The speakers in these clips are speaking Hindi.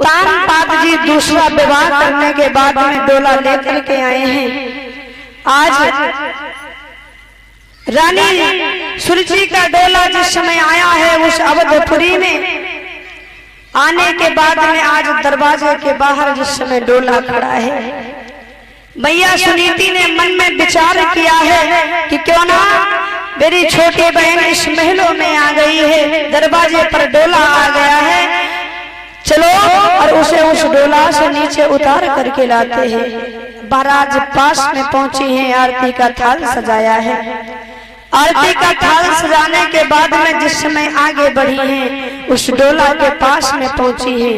उत्तान पाद जी दूसरा विवाह करने के बाद में डोला लेकर के आए हैं। आज रानी सुरुचि का डोला जिस समय आया है उस अवधपुरी में आने के बाद में आज दरवाजे के बाहर जिस समय डोला खड़ा है, मैया सुनीति ने मन में विचार किया है कि क्यों ना मेरी छोटी बहन इस महलों में आ गई है, दरवाजे पर डोला आ गया है, चलो और उसे उस डोला से नीचे उतार करके लाते हैं। महाराज पास में पहुंची हैं, आरती का थाल सजाया है। आरती का थाल सजाने के बाद में जिस समय आगे बढ़ी हैं, उस डोला के पास में पहुंची हैं।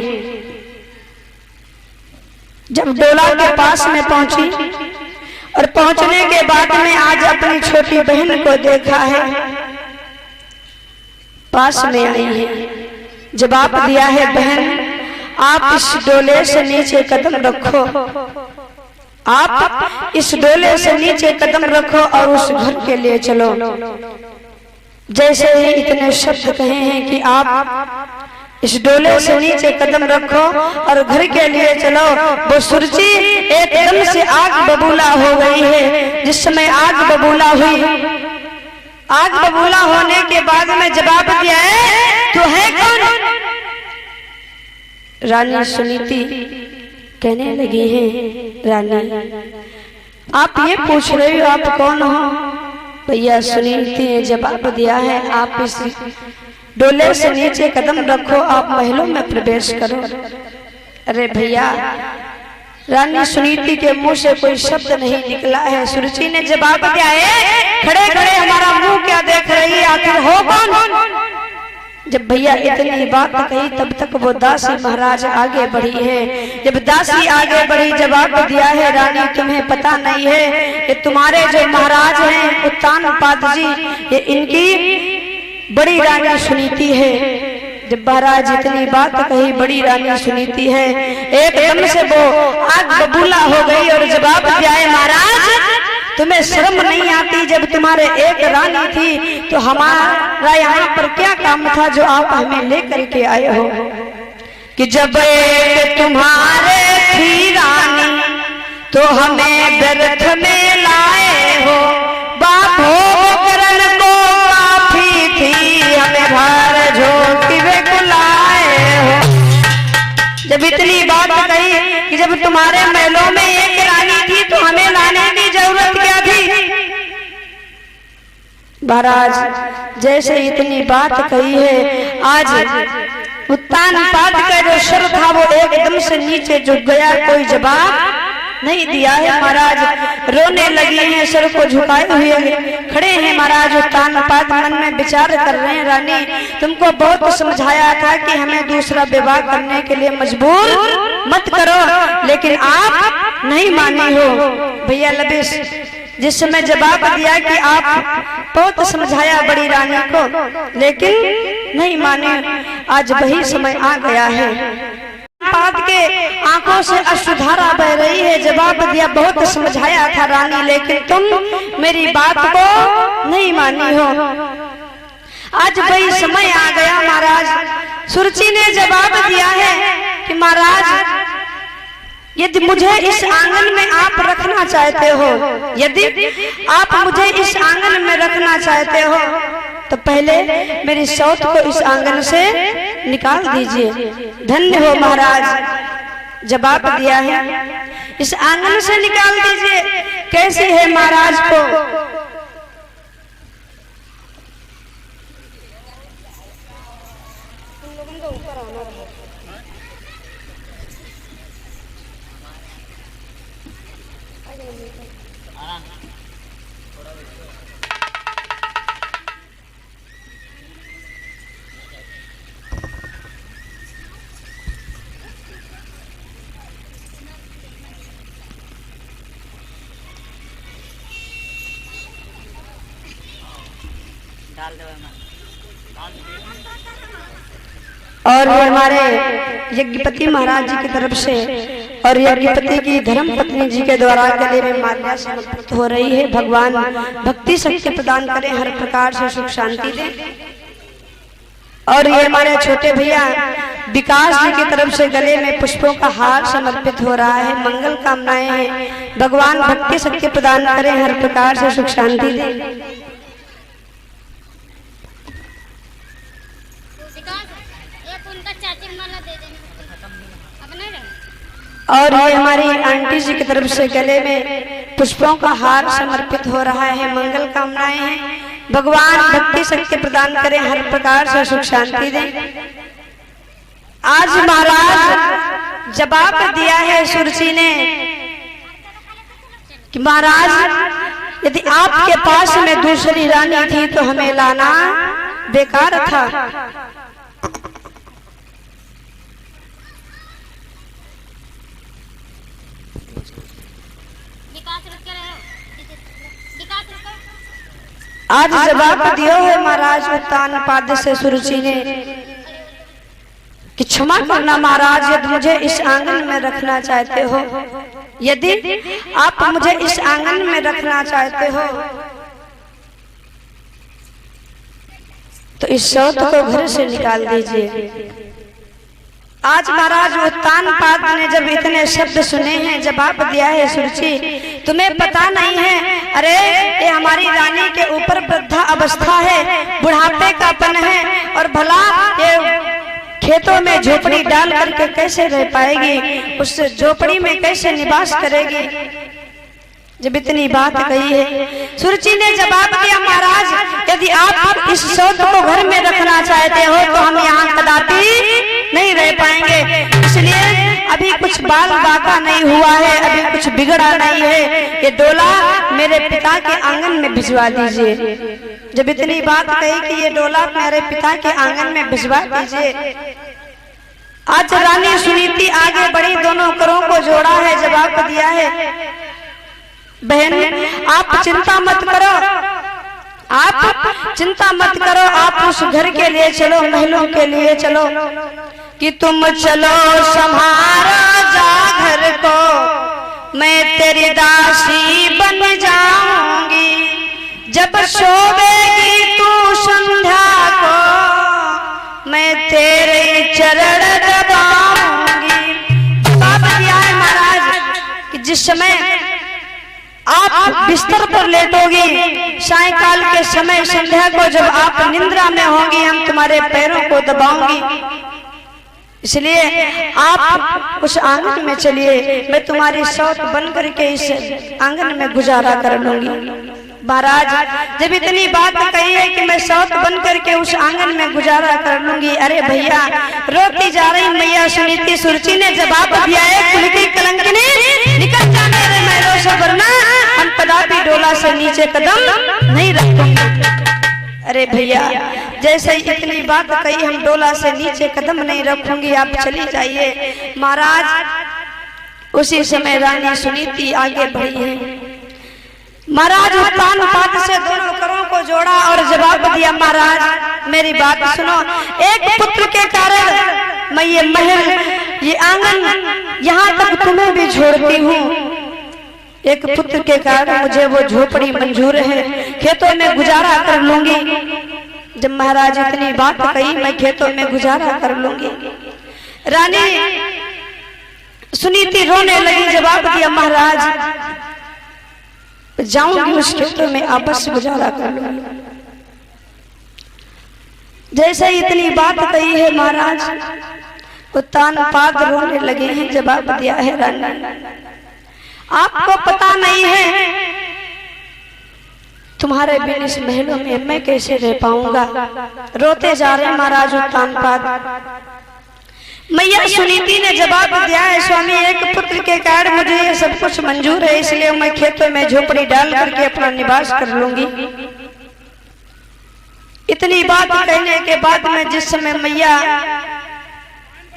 जब डोला के पास में पहुंची और पहुंचने के बाद में आज अपनी छोटी बहन को देखा है, पास में आई है, जवाब दिया है, बहन आप इस डोले से नीचे कदम रखो, आप इस डोले से नीचे कदम रखो और उस घर के लिए चलो। जैसे ही इतने शब्द कहे हैं कि आप इस डोले से नीचे कदम रखो और घर के लिए चलो, वो सुरुचि एकदम से आग बबूला हो गई है। जिस समय आग बबूला हुई, आग बबूला होने के बाद में जवाब दिया है, तू है कौन? रानी सुनीति कहने लगी है, रानी आप ये पूछ रही हो आप कौन हो? भैया सुनीति ने जवाब दिया है, आप इस डोले से नीचे कदम रखो, आप महलों में प्रवेश करो। अरे भैया, रानी सुनीति के मुंह से कोई शब्द नहीं निकला है। सुरुचि ने जवाब दिया है, खड़े खड़े हमारा मुंह क्या देख रही है, आखिर हो कौन? जब भैया इतनी बात कही तब तक वो दासी महाराज आगे बढ़ी है। जब दासी आगे बढ़ी, जवाब दिया है, रानी तुम्हें पता नहीं है, ये तुम्हारे जो महाराज हैं उत्तान पाद जी, ये इनकी बड़ी रानी सुनीति है। जब महाराज इतनी बात कही, बड़ी रानी सुनीति है, एकदम से वो आग बबूला हो गई और जवाब दिया है, महाराज तुम्हें शर्म नहीं आती? जब तुम्हारे एक रानी थी तो हमारा यहाँ पर क्या काम था जो आप हमें लेकर के आए हो? कि जब एक तुम्हारे थी रानी तो हमें व्यर्थ में लाए हो, बाबो करण को काफी थी, हमें भार झोंकी वे बुलाए हो। जब इतनी बात कही कि जब तुम्हारे महलों में एक रानी थी तो हमें लाने की जरूरत क्या थी? महाराज जैसे इतनी बात कही है, आज उत्तान पाद का जो सर था वो एकदम से नीचे झुक गया, कोई जवाब नहीं दिया है। महाराज रोने लगी हैं, सर को झुकाए हुए खड़े हैं। महाराज उत्तान पाद मन में विचार कर रहे हैं, रानी तुमको बहुत समझाया था कि हमें दूसरा विवाह करने के लिए मजबूर मत करो, लेकिन आप नहीं मानी हो। भैया लबेश जिस समय जवाब दिया कि आप बहुत समझाया बड़ी रानी को, लेकिन नहीं माने, आज वही समय आ गया है। पाद के आंखों से अश्रुधारा बह रही है। जवाब दिया, बहुत समझाया था रानी, लेकिन तुम मेरी बात को नहीं मानी हो। आज वही समय आ गया। महाराज सुरुचि ने जवाब दिया है कि महाराज यदि मुझे इस आंगन में आप रखना चाहते हो, यदि आप मुझे इस आंगन में रखना चाहते हो तो पहले मेरी सौत को इस आंगन से निकाल दीजिए। धन्य हो महाराज, जवाब दिया है, इस आंगन से निकाल दीजिए। कैसी है महाराज को और ये हमारे यज्ञपति महाराज जी की तरफ से और यज्ञपति की धर्म पत्नी जी के द्वारा गले में माल्या समर्पित हो रही है। भगवान भक्ति शक्ति प्रदान करें, हर प्रकार से सुख शांति दें। और ये हमारे छोटे भैया विकास जी की तरफ से गले में पुष्पों का हार समर्पित हो रहा है। मंगल कामनाएं हैं। भगवान भक्ति शक्ति प्रदान करें, हर प्रकार से सुख शांति दें। और ये हमारी आंटी जी की तरफ से गले में पुष्पों का हार समर्पित हो रहा है। मंगल कामनाएं हैं। भगवान भक्ति शक्ति प्रदान करें, हर प्रकार से सुख शांति दें। आज महाराज जवाब दिया है सुरजी ने कि महाराज यदि आपके पास में दूसरी रानी थी तो हमें लाना बेकार था। आज जवाब दियो है महाराज उत्तान पाद से सुरुचि ने कि क्षमा करना महाराज, यदि मुझे इस आंगन में रखना चाहते हो, यदि आप मुझे इस आंगन में रखना चाहते हो तो इस सौत को घर से निकाल दीजिए। आज महाराज उत्तान पाद ने जब इतने शब्द सुने हैं, जवाब दिया है सुरुचि तुम्हें पता नहीं है, अरे ये हमारी रानी के ऊपर वृद्धा अवस्था है, बुढ़ापे का पन है, और भला ये खेतों में झोपड़ी डाल करके कैसे रह पाएगी, उस झोपड़ी में कैसे निवास करेगी। जब इतनी बात कही है सुरुचि ने जवाब दिया महाराज यदि आप इस सौत को घर में रखना चाहते हो तो हम यहाँ कदापि नहीं रह पाएंगे, इसलिए अभी कुछ बाल बाका नहीं हुआ है, अभी कुछ बिगड़ा नहीं है, ये डोला मेरे पिता के आंगन में भिजवा दीजिए। जब इतनी बात कही कि ये डोला मेरे पिता के आंगन में भिजवा दीजिए, आज रानी सुनीति आगे बढ़ी, दोनों करों को जोड़ा है, जवाब दिया है बहन आप चिंता मत करो, आप चिंता मत करो, आप उस घर के लिए चलो, महलों के लिए चलो, कि तुम चलो संभारा जा घर को, मैं तेरी दासी बन जाऊंगी, जब सोवेगी तू संध्या को, मैं तेरे चरण दबाऊंगी। बाबा दिया है महाराज कि जिस समय आप बिस्तर पर लेटोगी, सायंकाल के समय संध्या को जब आप निंद्रा में होंगी, हम तुम्हारे पैरों को दबाऊंगी, इसलिए आप उस आंगन में चलिए, मैं तुम्हारी सौत बन करके इस आंगन में गुजारा कर लूंगी। महाराज जब इतनी बात कही है कि मैं सौत बन करके उस आंगन में गुजारा कर लूंगी, अरे भैया रोती जा रही मैया सुनीति सुरुचि ने जवाब दिया है कुल की कलंकिनी निकल जा मेरे महलों से, वरना हम कदापि डोला से नीचे कदम नहीं रखेंगे। अरे भैया जैसे इतनी बात कही हम डोला से नीचे कदम नहीं रखूंगी, आप चली जाइए। महाराज उसी समय रानी सुनीति आगे बढ़ी है। महाराज उत्तान पाद से दोनों करों को जोड़ा और जवाब दिया महाराज मेरी बात सुनो, एक पुत्र के कारण मैं ये महल ये आंगन यहाँ तक तुम्हें भी छोड़ती हूँ, एक पुत्र के कारण मुझे वो झोपड़ी मंजूर है, खेतों में गुजारा कर लूंगी। जब महाराज इतनी बात कही मैं खेतों में गुजारा कर लूंगी, रानी सुनीति रोने लगी, जवाब दिया महाराज जाऊंगी उस खेतों में आपस गुजारा कर लूंगी। जैसे इतनी बात कही है महाराज उत्तान पाद रोने लगे हैं, जवाब दिया है रानी आपको पता नहीं है तुम्हारे बिन इस महलों में मैं कैसे रह पाऊंगा। रोते जा रहे महाराज उत्तान पाद। मैया सुनीति ने जवाब दिया है स्वामी एक पुत्र के कारण मुझे ये सब कुछ मंजूर है, इसलिए मैं खेतों में झोपड़ी डाल करके अपना निवास कर लूंगी। इतनी बात कहने के बाद में जिस समय मैया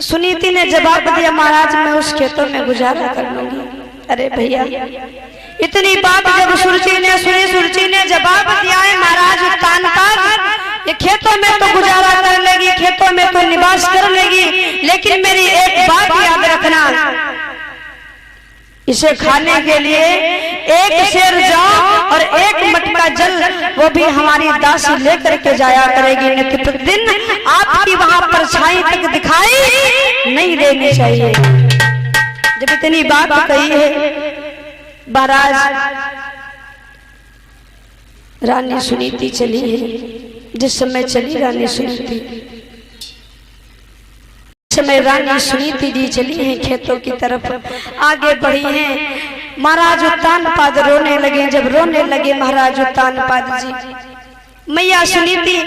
सुनीति ने जवाब दिया महाराज मैं उस खेतों में गुजारा कर लूंगी। अरे भैया इतनी बात जब सुरुचि ने सुनी, सुरुचि ने जवाब दिया है महाराज उत्तान पाद ये खेतों में तो गुजारा कर लेगी, खेतों में तो निवास कर लेगी, लेकिन मेरी एक बात याद रखना, इसे खाने के लिए एक शेर जाओ और एक मटका जल वो भी हमारी दासी लेकर के जाया करेगी, नित्य प्रतिदिन आपकी वहां परछाई तक दिखाई लेनी चाहिए। जब इतनी बात कही है महाराज, रानी सुनीति चली है। जिस समय चली रानी सुनीति, समय रानी सुनीति जी चली हैं खेतों की तरफ, आगे बढ़ी हैं। महाराज उत्तानपाद रोने लगे। जब रोने लगे महाराज उत्तानपाद जी, मैया सुनीति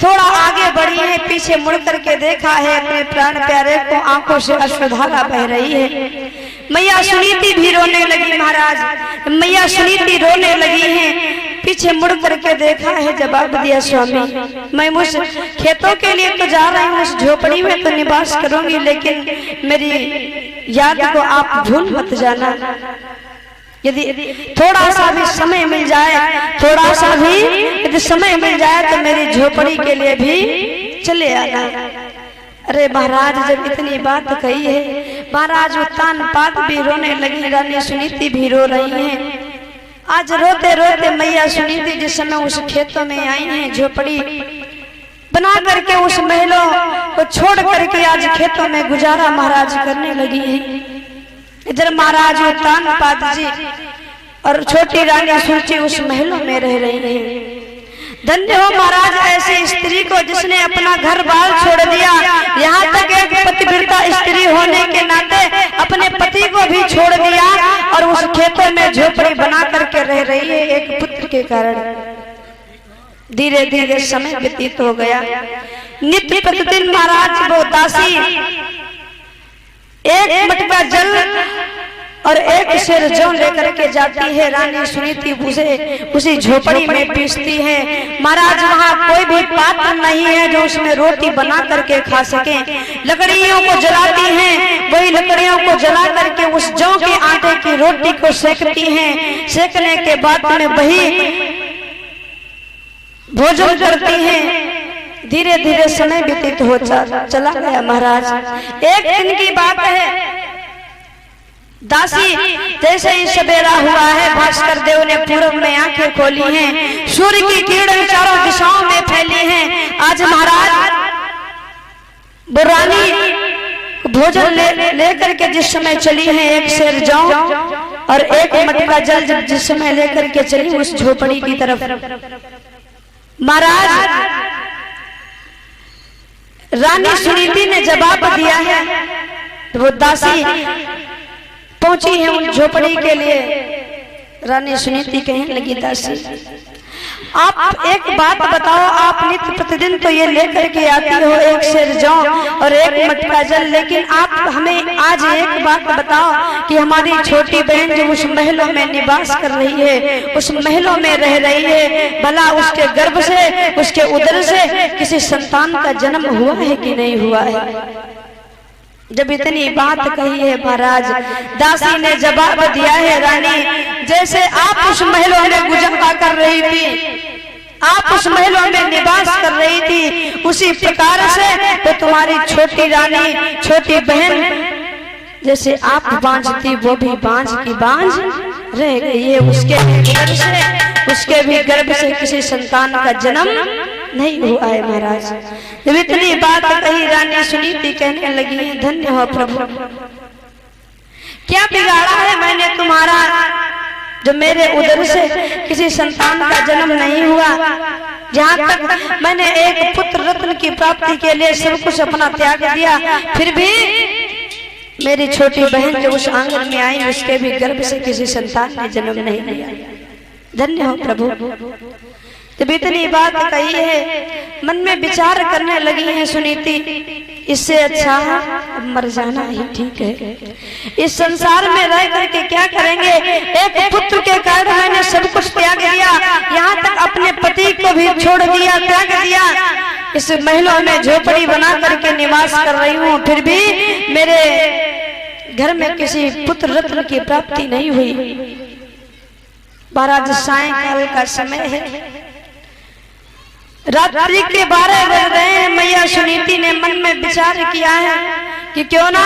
थोड़ा आगे बढ़ी है, पीछे मुड़ करके देखा है अपने प्राण प्यारे को, आंखों से अश्रुधारा बह रही है। मैया सुनीति भी रोने लगी। महाराज मैया सुनीति रोने लगी हैं, पीछे मुड़ करके देखा है, जवाब दिया स्वामी मैं उस खेतों के लिए तो जा रही हूँ, उस झोपड़ी में तो निवास करूंगी, लेकिन मेरी याद को आप भूल मत जाना। यदि थोड़ा सा भी समय मिल जाए, थोड़ा सा भी यदि समय मिल जाए तो मेरी झोपड़ी के लिए भी चले आना। अरे महाराज जब इतनी बात कही है, महाराज उत्तानपाद भी रोने लगी, रानी सुनीति भी रो रही हैं। आज रोते रोते मैया सुनीति जिस समय उस खेतों में आई हैं, झोपड़ी बना करके उस महलों को छोड़ करके आज खेतों में गुजारा महाराज करने लगी हैं। इधर महाराज उत्तानपाद जी और छोटी रानी सुनीति उस महलों में रह रही हैं। धन्य हो महाराज ऐसी स्त्री को जिसने अपना घर बार छोड़ दिया, यहाँ तक एक पतिव्रता स्त्री होने के नाते अपने पति को भी छोड़ दिया और उस खेतों में झोपड़ी बना करके रह रही है एक पुत्र के कारण। धीरे धीरे समय व्यतीत हो गया। नित्य प्रतिदिन महाराज वो दासी एक मटका जल और एक शेर जौ लेकर के जाती है। रानी सुनीति उसी झोपड़ी में पीसती है। महाराज वहाँ कोई भी पात्र नहीं है जो उसमें रोटी बना करके खा सके। लकड़ियों को जलाती हैं, वही लकड़ियों को जला करके उस जौ के आटे की रोटी को सेकती हैं। सेकने के बाद में वही भोजन करती हैं। धीरे धीरे समय व्यतीत हो चला गया। महाराज एक दिन की बात है, दासी जैसे ही सवेरा हुआ है, भास्कर देव ने पूर्व में आंखें खोली हैं, सूर्य की किरणें चारों दिशाओं में फैली हैं। आज महाराज वो रानी भोजन लेकर के जिस समय चली है, एक शेर जौ और एक मटका जल जिस समय लेकर के चली उस झोपड़ी की तरफ, महाराज रानी सुनीति ने जवाब दिया है। तो वो दासी पहुंची है उन झोपड़ी के लिए। रानी सुनीति कहने लगी, दासी आप एक बात बताओ, आप नित्य प्रतिदिन तो ये लेकर के आती हो एक शेर जौ और एक मटका जल, लेकिन आप हमें आज एक बात बताओ कि हमारी छोटी बहन जो उस महलों में निवास कर रही है, उस महलों में रह रही है, भला उसके गर्भ से, उसके उदर से किसी संतान का जन्म हुआ है कि नहीं हुआ है? जब इतनी बात कही है महाराज, दासी ने जवाब दिया है, रानी जैसे आप उस महलों में गुजारा कर रही थी, आप उस महलों में निवास कर रही थी, उसी प्रकार से तो तुम्हारी छोटी रानी, छोटी बहन जैसे आप बांझ थी, वो भी बांझ की बांझ रह गई है। उसके भी गर्भ से किसी संतान का जन्म नहीं हुआ है। महाराज जब इतनी बात कही, रानी सुनीति कहने लगी, धन्य हो प्रभु, क्या बिगाड़ा है मैंने तुम्हारा जो मेरे उदर से किसी संतान का जन्म नहीं हुआ? जहाँ तक मैंने एक पुत्र रत्न की प्राप्ति के लिए सब कुछ अपना त्याग दिया, फिर भी मेरी छोटी बहन जो उस आंगन में आई, उसके भी गर्भ से किसी संतान ने जन्म नहीं लिया। धन्य हो प्रभु। जब इतनी बात कही है, मन में विचार करने लगी है सुनीति, इससे अच्छा मर जाना ही ठीक है। इस संसार में रह करके क्या करेंगे? एक पुत्र के कारण मैंने सब कुछ त्याग दिया, यहाँ तक अपने पति को भी छोड़ दिया, त्याग दिया। इस महलों में झोपड़ी बना करके निवास कर रही हूँ, फिर भी मेरे घर में किसी पुत्र रत्न की प्राप्ति नहीं हुई। महाराज सायंकाल का समय है, रात्रि के 12 बज रहे हैं। मैया सुनीति ने मन में विचार किया है कि क्यों ना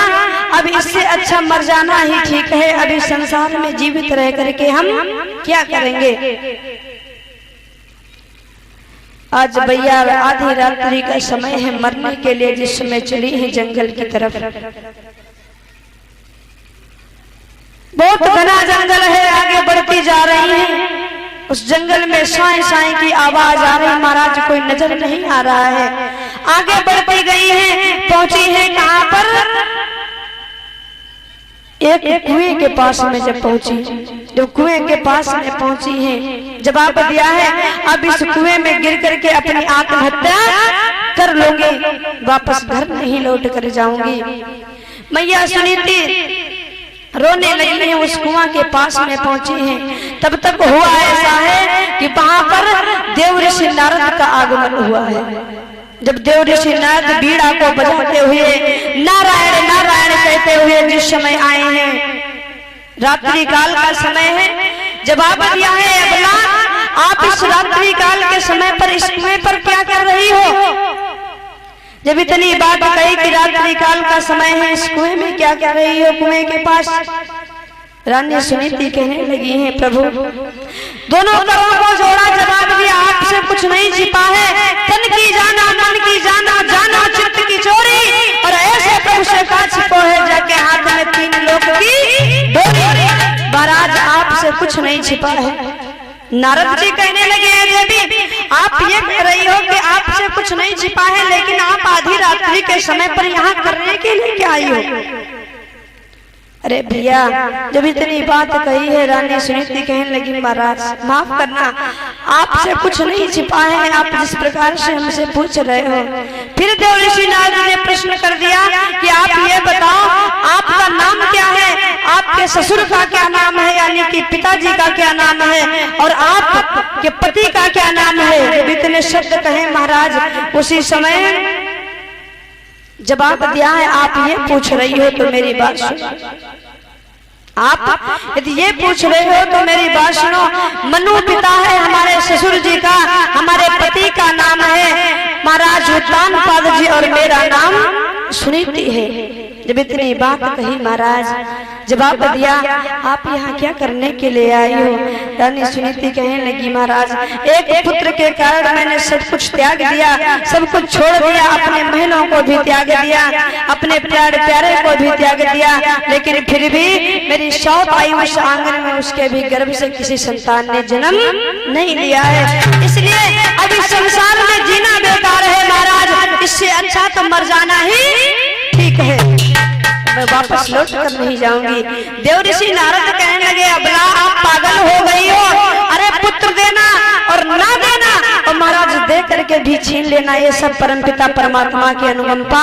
अब इससे अच्छा मर जाना ही ठीक है। अभी संसार में जीवित रह करके हम क्या करेंगे? आज भैया आधी रात्रि का समय है, मरने के लिए जिस समय चली है जंगल की तरफ। बहुत घना जंगल है, आगे बढ़ती जा रही है। उस जंगल में साई साई की आवाज आ रही, महाराज कोई नजर नहीं आ रहा है। आगे बढ़ती गई है, पहुंची है कहां पर? एक कुएं के पास में जब पहुंची, जब कुएं के पास में पहुंची है, जवाब दिया है अब इस कुएं में गिर करके अपनी आत्महत्या कर लूंगी, वापस घर नहीं लौट कर जाऊंगी। मैया सुनीति रोने लगी है, उस कुआं के पास में पहुंची है। तब तक हुआ ऐसा है कि वहां पर देव ऋषि नारद का आगमन हुआ है। जब देव ऋषि नारद बीड़ा को बजाते हुए नारायण नारायण कहते हुए जिस समय आए हैं, रात्रि काल का समय है। जवाब दिया है अबला, आप इस रात्रि काल के समय पर इस कुएं पर क्या कर रही हो? जब इतनी बात कही कि रात्रि काल का समय है, इस कुएं में क्या कर रही हो? कुएं के पास रानी सुनीति कहने लगी है प्रभु, दोनों करों को जोड़ा, जवाब दिया आपसे कुछ नहीं छिपा है। तन की जाना, मन की जाना, जाना चित्त की चोरी, और ऐसे प्रभु से का छिपो है जाके हाथ में 3 लोक की डोरी। महाराज आपसे कुछ नहीं छिपा है। नारद जी कहने लगे हैं देवी, आप ये कह रही हो कि आपसे कुछ नहीं छिपा है, लेकिन आप आधी रात्रि के समय पर यहाँ करने के लिए क्या आई हो? अरे भैया, जब इतनी बात कही है, रानी सुनीति कहने लगी महाराज माफ करना, आपसे कुछ नहीं छिपा है, आप जिस प्रकार से हमसे पूछ रहे हो। फिर देव ऋषि नारद ने प्रश्न कर दिया कि आप ये बताओ आपका नाम क्या है, आपके ससुर का क्या नाम है, यानी कि पिताजी का क्या नाम है, और आपके पति का क्या नाम है। इतने शब्द कहे महाराज, उसी समय जवाब दिया है आप ये पूछ रही हो तो मेरी बात सुनो। आप यदि ये पूछ रहे हो तो मेरी बात सुनो। मनु पिता है हमारे ससुर जी का, हमारे पति का नाम है महाराज उत्तानपाद जी, और मेरा नाम सुनीति है। जब इतनी बात कही महाराज, जवाब दिया आप यहाँ क्या करने के लिए आई हो? रानी सुनीति कहने लगी महाराज, एक पुत्र के कारण मैंने सब कुछ त्याग दिया, सब कुछ छोड़ दिया, अपने महलों को भी त्याग दिया, अपने प्यारे प्यारे को भी त्याग दिया, लेकिन फिर भी मेरी सौत आई उस आंगन में, उसके भी गर्भ से किसी संतान ने जन्म नहीं लिया है। इसलिए अब इस संसार में जीना बेकार है महाराज, इससे अच्छा तो मर जाना ही ठीक है। मैं वापस लौट कर नहीं जाऊंगी। देव ऋषि नारद कहने लगे अबला आप पागल हो गई हो, अरे पुत्र देना और ना देना और महाराज दे करके भी छीन लेना, ये सब परमपिता परमात्मा की अनुकंपा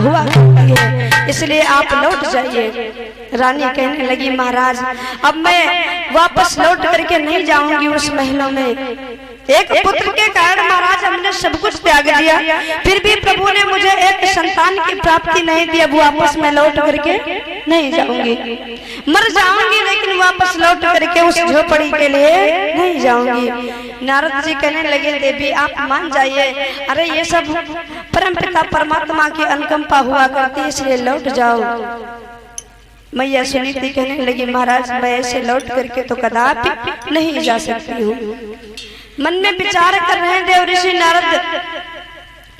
हुआ करती है, इसलिए आप लौट जाइए। रानी कहने लगी महाराज अब मैं वापस लौट करके नहीं जाऊंगी उस महलों में। एक पुत्र के कारण महाराज हमने सब कुछ त्याग दिया, फिर भी प्रभु ने मुझे एक संतान की प्राप्ति नहीं दी, अब वापस मैं लौट करके नहीं जाऊंगी। मर जाऊंगी लेकिन वापस लौट करके उस झोपड़ी के लिए नहीं जाऊंगी। नारद जी कहने लगे देवी आप मान जाइए, अरे ये सब परमपिता परमात्मा की अनुकंपा हुआ करती है, इसलिए लौट जाओ। मैया सुनीति कहने लगी महाराज मैं ऐसे लौट करके तो कदापि नहीं जा सकती हूँ। मन में विचार कर रहे हैं देव ऋषि नारद,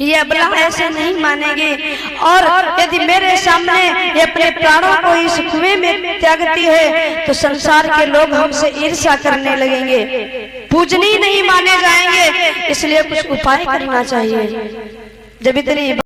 ये अबला ऐसे नहीं मानेगी, और यदि मेरे सामने ये अपने प्राणों को इस कुएं में त्यागती है तो संसार के लोग हमसे ईर्ष्या करने लगेंगे, पूजनीय नहीं माने जाएंगे, इसलिए कुछ उपाय करना चाहिए। जब इतनी